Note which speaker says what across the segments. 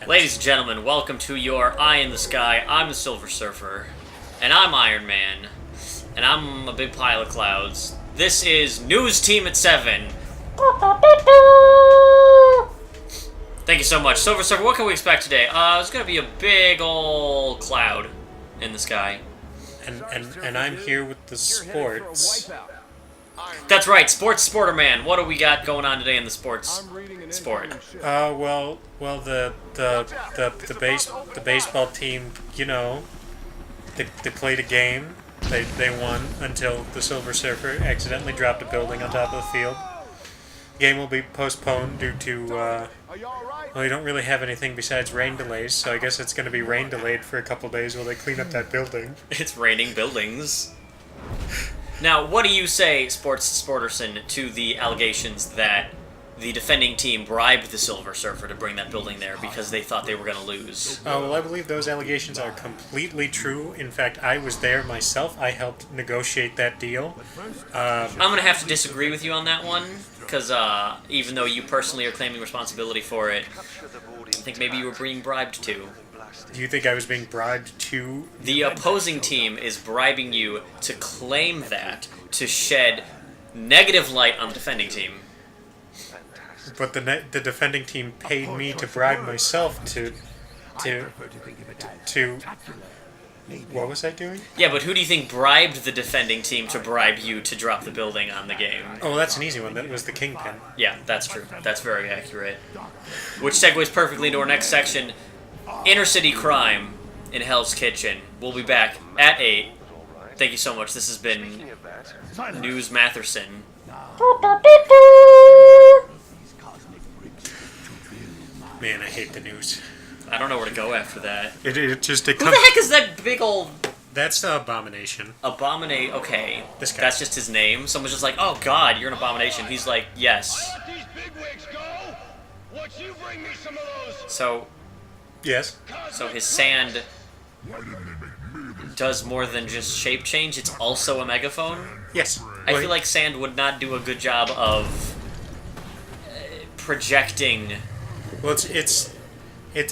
Speaker 1: Ladies and gentlemen, welcome to your Eye in the Sky. I'm the Silver Surfer, and I'm Iron Man, and I'm a big pile of clouds. This is News Team at 7. Thank you so much. Silver Surfer, what can we expect today? It's gonna be a big ol' cloud in the sky.
Speaker 2: And I'm here with the sports.
Speaker 1: That's right, Sporter Man. What do we got going on today in the sport?
Speaker 2: Well, the baseball team, you know, they played a game. They won until the Silver Surfer accidentally dropped a building on top of the field. The game will be postponed due to, well, we don't really have anything besides rain delays, so I guess it's going to be rain delayed for a couple days while they clean up that building.
Speaker 1: It's raining buildings. Now, what do you say, Sporterson, to the allegations that the defending team bribed the Silver Surfer to bring that building there because they thought they were going to lose?
Speaker 2: Oh, well, I believe those allegations are completely true. In fact, I was there myself. I helped negotiate that deal.
Speaker 1: I'm going to have to disagree with you on that one, because even though you personally are claiming responsibility for it, I think maybe you were being bribed too.
Speaker 2: Do you think I was being bribed to?
Speaker 1: The opposing team is bribing you to claim that, to shed negative light on the defending team.
Speaker 2: But the defending team paid me to bribe myself to. What was I doing?
Speaker 1: Yeah, but who do you think bribed the defending team to bribe you to drop the building on the game?
Speaker 2: Oh, that's an easy one. That was the Kingpin.
Speaker 1: Yeah, that's true. That's very accurate. Which segues perfectly into our next section, Inner City Crime in Hell's Kitchen. We'll be back at 8. Thank you so much. This has been News Matherson.
Speaker 2: Man, I hate the news.
Speaker 1: I don't know where to go after that.
Speaker 2: It
Speaker 1: Who the heck is that big old...
Speaker 2: That's the Abomination.
Speaker 1: Okay.
Speaker 2: This guy.
Speaker 1: That's just his name? Someone's just like, oh god, you're an abomination. He's like, yes. So...
Speaker 2: Yes.
Speaker 1: So his sand does more than just shape change, it's also a megaphone?
Speaker 2: Yes.
Speaker 1: I feel like sand would not do a good job of projecting...
Speaker 2: Well,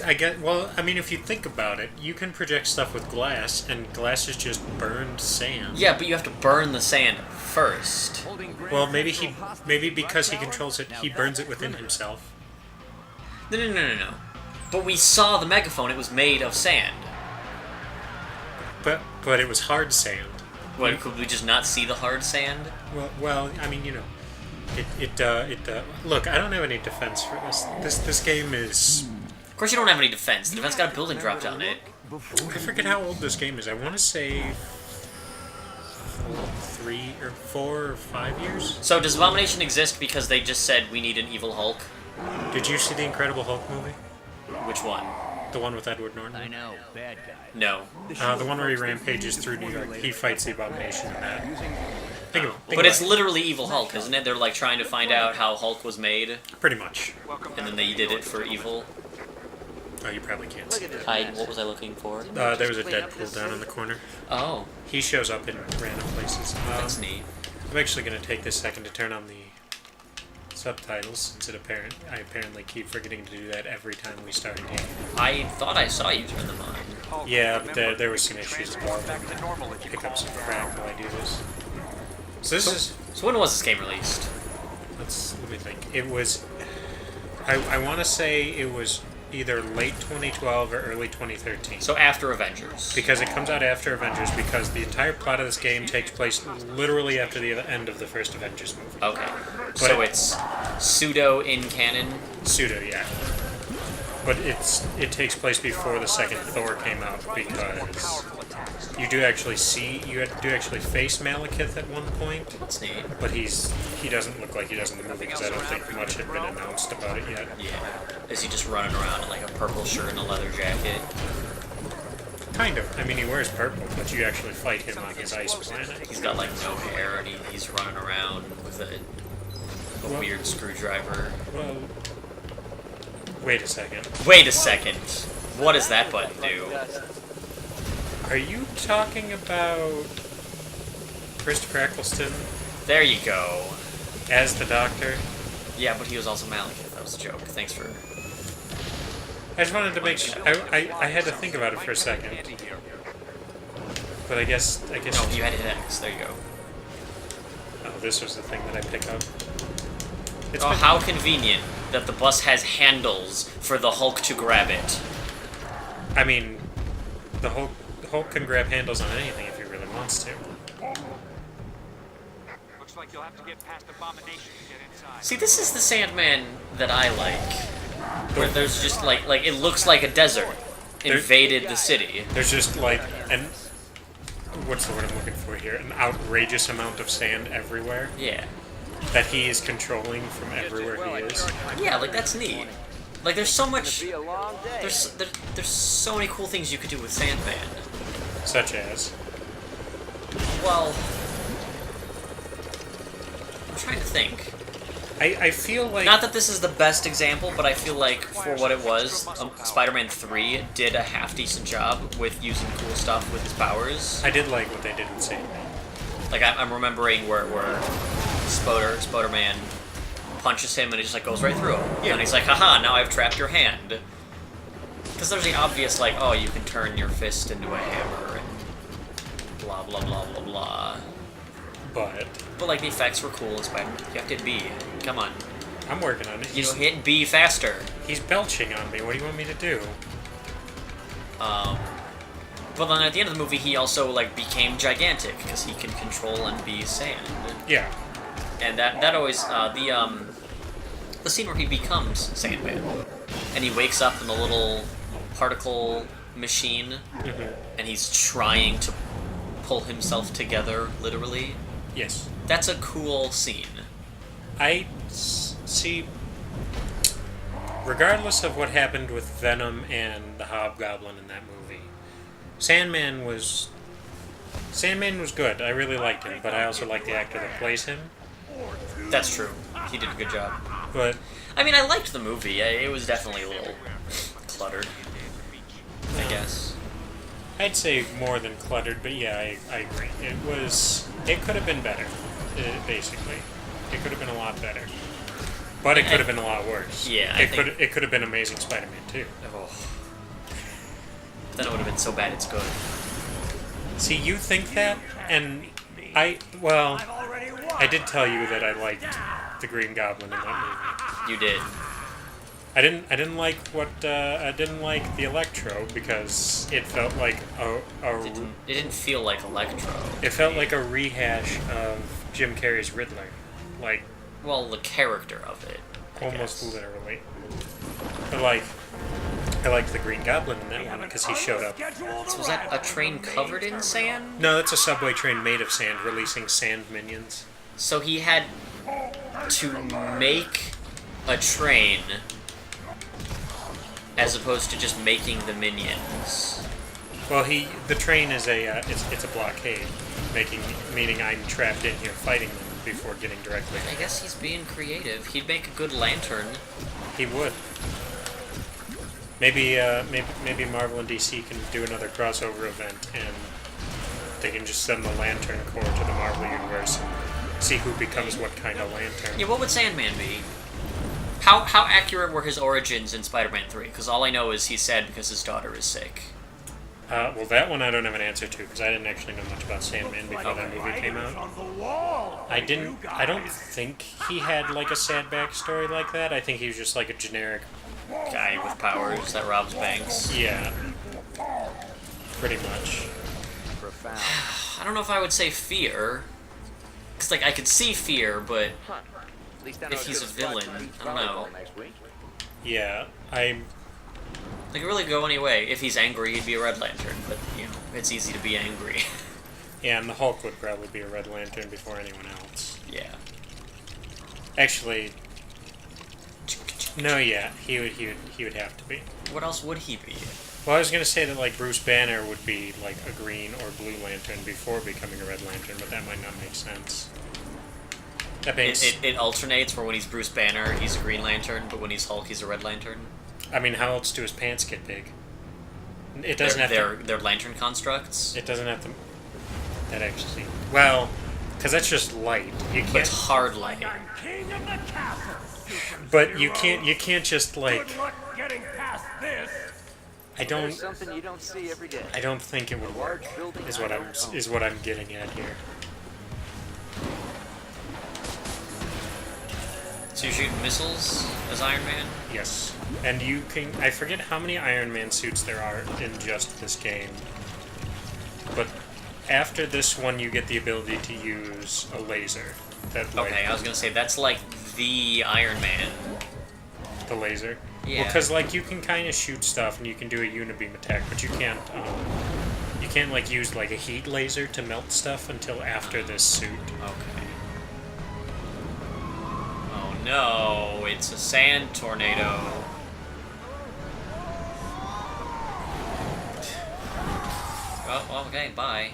Speaker 2: I get. Well, I mean, if you think about it, you can project stuff with glass, and glass is just burned sand.
Speaker 1: Yeah, but you have to burn the sand first.
Speaker 2: Well, maybe because he controls it, he burns it within himself.
Speaker 1: No. But we saw the megaphone, it was made of sand.
Speaker 2: But it was hard sand.
Speaker 1: What, could we just not see the hard sand?
Speaker 2: Well, I mean, you know, look, I don't have any defense for this. This game is...
Speaker 1: Of course you don't have any defense. The defense got a building dropped on it.
Speaker 2: I forget how old this game is. I want to say 3 or 4 or 5 years.
Speaker 1: So does Abomination exist because they just said we need an evil Hulk?
Speaker 2: Did you see the Incredible Hulk movie?
Speaker 1: Which one?
Speaker 2: The one with Edward Norton?
Speaker 3: I know, bad guy.
Speaker 1: No.
Speaker 2: The one where he rampages through New York. He fights the Abomination in that.
Speaker 1: But it's literally Evil Hulk, isn't it? They're like trying to find out how Hulk was made.
Speaker 2: Pretty much.
Speaker 1: And then they did it for evil.
Speaker 2: Oh, you probably can't see that.
Speaker 1: What was I looking for?
Speaker 2: There was a Deadpool down in the corner.
Speaker 1: Oh.
Speaker 2: He shows up in random places.
Speaker 1: That's neat.
Speaker 2: I'm actually going to take this second to turn on the subtitles, since I apparently keep forgetting to do that every time we start a game.
Speaker 1: I thought I saw you turn them on.
Speaker 2: Yeah, but there were some issues involved. Pick up some crap while I do this.
Speaker 1: So when was this game released?
Speaker 2: Let me think. It was... I want to say it was either late 2012 or early 2013.
Speaker 1: So after Avengers.
Speaker 2: Because it comes out after Avengers, because the entire plot of this game takes place literally after the end of the first Avengers movie.
Speaker 1: Okay. So it's pseudo in canon?
Speaker 2: Pseudo, yeah. But it takes place before the second Thor came out, because you do actually face Malekith at one point.
Speaker 1: That's neat.
Speaker 2: But he doesn't look like he does in the movie, because I don't think much had been announced about it yet.
Speaker 1: Yeah. Is he just running around in like a purple shirt and a leather jacket?
Speaker 2: Kind of. I mean, he wears purple, but you actually fight him on his ice planet.
Speaker 1: He's got like no hair and he's running around with a weird screwdriver.
Speaker 2: Well, wait a second.
Speaker 1: Wait a second. What does that button do?
Speaker 2: Are you talking about Christopher Eccleston
Speaker 1: There you go.
Speaker 2: as the Doctor?
Speaker 1: Yeah, but he was also Malekith. That was a joke. Thanks for...
Speaker 2: I just wanted to make sure. I had to think about it for a second. But I guess.
Speaker 1: No, you had to hit X. There you go.
Speaker 2: Oh, this was the thing that I picked up.
Speaker 1: Oh, how convenient that the bus has handles for the Hulk to grab it.
Speaker 2: I mean, the Hulk can grab handles on anything if he really wants to.
Speaker 3: Looks like you'll have to get past Abomination to get inside.
Speaker 1: See, this is the Sandman that I like. Where there's just like it looks like a desert invaded the city.
Speaker 2: There's just like an what's the word I'm looking for here? An outrageous amount of sand everywhere
Speaker 1: Yeah.
Speaker 2: that he is controlling from everywhere he is.
Speaker 1: Yeah, like that's neat. Like there's so much. There's so many cool things you could do with Sandman.
Speaker 2: Such as.
Speaker 1: Well, I'm trying to think.
Speaker 2: I feel like...
Speaker 1: Not that this is the best example, but I feel like for what it was, Spider-Man 3 did a half-decent job with using cool stuff with his powers.
Speaker 2: I did like what they did with Sandman.
Speaker 1: Like, I'm remembering where Spoder-Man punches him and it just, like, goes right through him. Yeah. And he's like, haha, now I've trapped your hand. Because there's the obvious, like, oh, you can turn your fist into a hammer and blah, blah, blah, blah, blah.
Speaker 2: But,
Speaker 1: like, the effects were cool in Spider-Man. You have to hit B. Come on.
Speaker 2: I'm working on it.
Speaker 1: You know, hit B faster.
Speaker 2: He's belching on me. What do you want me to do?
Speaker 1: But then at the end of the movie, he also, like, became gigantic, because he can control and be sand.
Speaker 2: Yeah.
Speaker 1: And that always, the scene where he becomes Sandman, and he wakes up in a little particle machine, and he's trying to pull himself together, literally.
Speaker 2: Yes.
Speaker 1: That's a cool scene.
Speaker 2: I see. Regardless of what happened with Venom and the Hobgoblin in that movie, Sandman was good. I really liked him, but I also like the actor that plays him.
Speaker 1: That's true. He did a good job.
Speaker 2: But
Speaker 1: I mean, I liked the movie. It was definitely a little cluttered, I guess.
Speaker 2: I'd say more than cluttered, but yeah, I agree. It could have been better, basically. It could have been a lot better. But it could have been a lot worse.
Speaker 1: Yeah,
Speaker 2: it could have been Amazing Spider-Man 2.
Speaker 1: Oh. Then it would have been so bad it's good.
Speaker 2: See, you think that, and I did tell you that I liked the Green Goblin in that movie.
Speaker 1: You did.
Speaker 2: I didn't like the Electro because it felt like
Speaker 1: It didn't feel like Electro.
Speaker 2: it felt like a rehash of Jim Carrey's Riddler, like
Speaker 1: Well, the character of it. I
Speaker 2: almost
Speaker 1: guess.
Speaker 2: literally. But I liked the Green Goblin in that one because he showed up.
Speaker 1: So was that a train covered in sand?
Speaker 2: No, that's a subway train made of sand, releasing sand minions.
Speaker 1: So he had to make a train as opposed to just making the minions.
Speaker 2: Well, the train is it's a blockade, meaning I'm trapped in here fighting them before getting directly.
Speaker 1: I guess he's being creative. He'd make a good lantern.
Speaker 2: He would. Maybe Marvel and DC can do another crossover event, and they can just send the Lantern Corps to the Marvel universe and see who becomes what kind of lantern.
Speaker 1: Yeah, what would Sandman be? How accurate were his origins in Spider-Man 3? Because all I know is he's sad because his daughter is sick.
Speaker 2: Well, that one I don't have an answer to because I didn't actually know much about Sandman before that movie came out. I don't think he had like a sad backstory like that. I think he was just like a generic
Speaker 1: Guy with powers that robs banks.
Speaker 2: Yeah, pretty much.
Speaker 1: I don't know if I would say fear. Because, like, I could see fear, but if he's a villain, I don't know.
Speaker 2: Yeah, I'm...
Speaker 1: It could really go any way. If he's angry, he'd be a Red Lantern, but, you know, it's easy to be angry.
Speaker 2: Yeah, and the Hulk would probably be a Red Lantern before anyone else.
Speaker 1: Yeah.
Speaker 2: Actually... No, yeah, he would have to be.
Speaker 1: What else would he be?
Speaker 2: Well, I was gonna say that like Bruce Banner would be like a Green or Blue Lantern before becoming a Red Lantern, but that might not make sense. That makes
Speaker 1: it alternates where when he's Bruce Banner, he's a Green Lantern, but when he's Hulk, he's a Red Lantern.
Speaker 2: I mean, how else do his pants get big? It doesn't have to.
Speaker 1: They're lantern constructs.
Speaker 2: It doesn't have to. That actually. Well, because that's just light. You
Speaker 1: But
Speaker 2: can't.
Speaker 1: it's hard light.
Speaker 2: But you can't just like. yet. I don't.
Speaker 4: Something you don't see every day.
Speaker 2: I don't think it would work. Is what I'm getting at here.
Speaker 1: So you shoot missiles as Iron Man?
Speaker 2: Yes, and you can. I forget how many Iron Man suits there are in just this game, but after this one, you get the ability to use a laser. That like,
Speaker 1: Okay, I was gonna say that's like the Iron Man.
Speaker 2: the laser.
Speaker 1: Yeah.
Speaker 2: Well, because like you can kind of shoot stuff and you can do a unibeam attack, but you can't. You can't like use like a heat laser to melt stuff until after this suit.
Speaker 1: Okay. Oh no, it's a sand tornado. Well, okay, bye.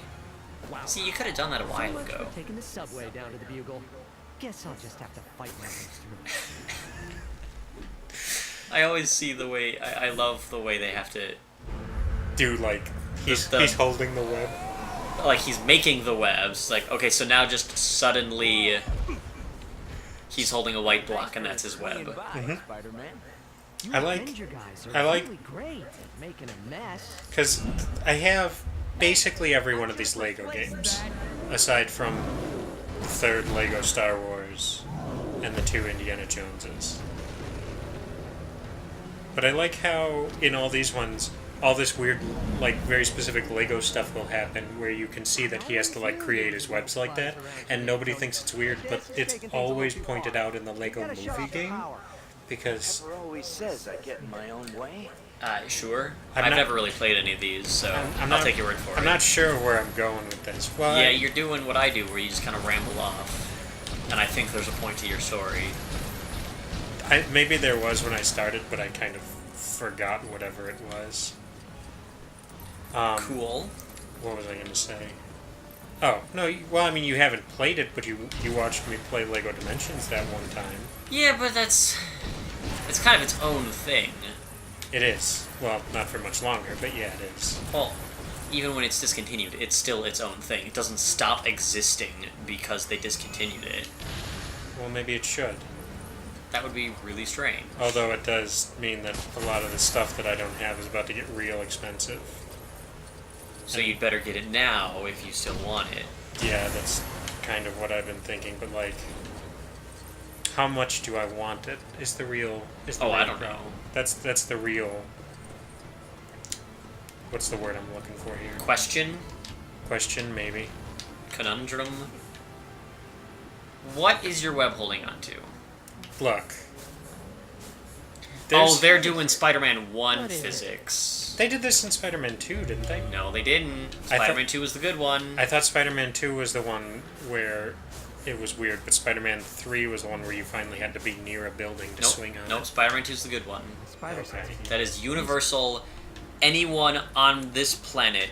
Speaker 5: Wow.
Speaker 1: See, you could have done that a while
Speaker 5: So much
Speaker 1: ago.
Speaker 5: for taking the subway down to the Bugle. Guess I'll just have to fight my way through.
Speaker 1: I always see the way, I love the way they have to,
Speaker 2: Dude, like he's
Speaker 1: The-
Speaker 2: holding the web.
Speaker 1: like he's making the webs. Like, okay, so now just suddenly he's holding a white block and that's his web.
Speaker 5: Spider-Man. You
Speaker 2: I like-
Speaker 5: Avenger guys are
Speaker 2: I like-
Speaker 5: really great at making a mess.
Speaker 2: Because I have basically every one of these Lego games, aside from the third Lego Star Wars and the 2 Indiana Joneses. But I like how in all these ones, all this weird, like very specific Lego stuff will happen where you can see that he has to like create his webs like that, and nobody thinks it's weird, but it's always pointed out in the Lego movie game because
Speaker 4: Emperor always says I get in my own way.
Speaker 1: Sure.
Speaker 2: I'm
Speaker 1: I've
Speaker 2: not-
Speaker 1: never really played any of these, so
Speaker 2: I'm
Speaker 1: I'll
Speaker 2: not-
Speaker 1: take your word for it.
Speaker 2: I'm not sure where I'm going with this. Well,
Speaker 1: Yeah, you're doing what I do, where you just kind of ramble off, and I think there's a point to your story.
Speaker 2: maybe there was when I started, but I kind of forgot whatever it was.
Speaker 1: Cool.
Speaker 2: What was I going to say? Oh, no, well, I mean, you haven't played it, but you watched me play Lego Dimensions that one time.
Speaker 1: Yeah, but it's kind of its own thing.
Speaker 2: It is. Well, not for much longer, but yeah, it is.
Speaker 1: Well, even when it's discontinued, it's still its own thing. It doesn't stop existing because they discontinued it.
Speaker 2: Well, maybe it should.
Speaker 1: That would be really strange.
Speaker 2: Although it does mean that a lot of the stuff that I don't have is about to get real expensive.
Speaker 1: So you'd better get it now if you still want it.
Speaker 2: Yeah, that's kind of what I've been thinking, but like, how much do I want it? Is the real
Speaker 1: Oh, I
Speaker 2: real
Speaker 1: don't know.
Speaker 2: problem. That's the real. What's the word I'm looking for here?
Speaker 1: Question?
Speaker 2: Question, maybe.
Speaker 1: Conundrum? What is your web holding onto?
Speaker 2: Look.
Speaker 1: Oh, they're doing Spider-Man 1
Speaker 5: What is it?
Speaker 1: physics.
Speaker 2: They did this in Spider-Man 2, didn't they?
Speaker 1: No, they didn't.
Speaker 2: I thought-
Speaker 1: Spider-Man 2 was the good one.
Speaker 2: I thought Spider-Man 2 was the one where it was weird, but Spider-Man 3 was the one where you finally had to be near a building to swing on
Speaker 1: Nope,
Speaker 2: it.
Speaker 1: Spider-Man 2 is the good one.
Speaker 5: Spider
Speaker 2: Okay.
Speaker 1: That is universal. Anyone on this planet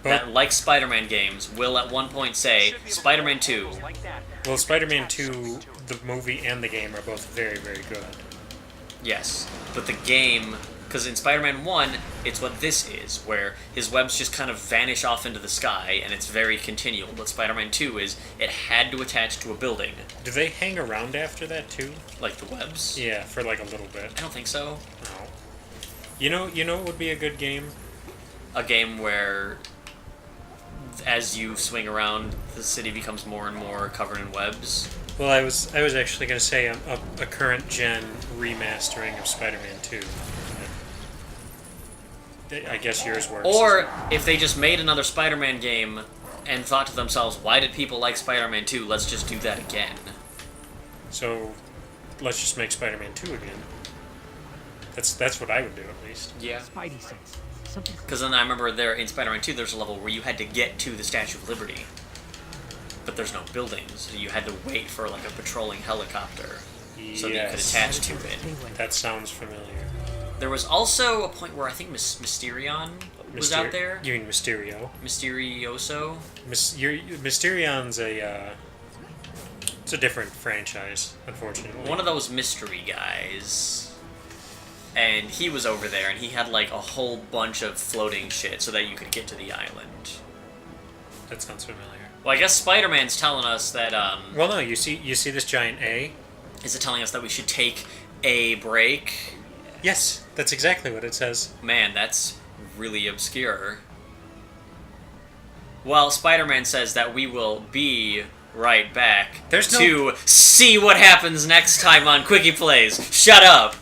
Speaker 1: that
Speaker 2: But,
Speaker 1: likes Spider-Man games will at one point say, Spider-Man 2.
Speaker 3: Like that.
Speaker 2: well, Spider-Man 2, the movie and the game are both very, very good.
Speaker 1: Yes, but the game, because in Spider-Man 1, it's what this is, where his webs just kind of vanish off into the sky, and it's very continual. But Spider-Man 2 is, it had to attach to a building.
Speaker 2: Do they hang around after that, too?
Speaker 1: Like the webs?
Speaker 2: Yeah, for like a little bit.
Speaker 1: I don't think so.
Speaker 2: No. You know what would be a good game?
Speaker 1: A game where, as you swing around, the city becomes more and more covered in webs.
Speaker 2: Well, I was actually going to say a current gen remastering of Spider-Man 2. I guess yours works.
Speaker 1: Or if they just made another Spider-Man game and thought to themselves, why did people like Spider-Man 2? Let's just do that again.
Speaker 2: So, let's just make Spider-Man 2 again. That's what I would do, at least.
Speaker 1: Yeah.
Speaker 5: Spidey sense. Something.
Speaker 1: Because then I remember there in Spider-Man 2, there's a level where you had to get to the Statue of Liberty. But there's no buildings, so you had to wait for like a patrolling helicopter so that you could
Speaker 2: Yes.
Speaker 1: attach to it.
Speaker 2: That sounds familiar.
Speaker 1: There was also a point where I think Mysterion was out there.
Speaker 2: You mean Mysterio?
Speaker 1: Mysterioso.
Speaker 2: Mysterion's it's a different franchise, unfortunately.
Speaker 1: One of those mystery guys. And he was over there, and he had like a whole bunch of floating shit so that you could get to the island.
Speaker 2: That sounds familiar.
Speaker 1: Well, I guess Spider-Man's telling us that,
Speaker 2: Well, no, you see this giant A?
Speaker 1: is it telling us that we should take a break?
Speaker 2: Yes. That's exactly what it says.
Speaker 1: Man, that's really obscure. Well, Spider-Man says that we will be right back
Speaker 2: There's no-
Speaker 1: to see what happens next time on Quickie Plays. Shut up!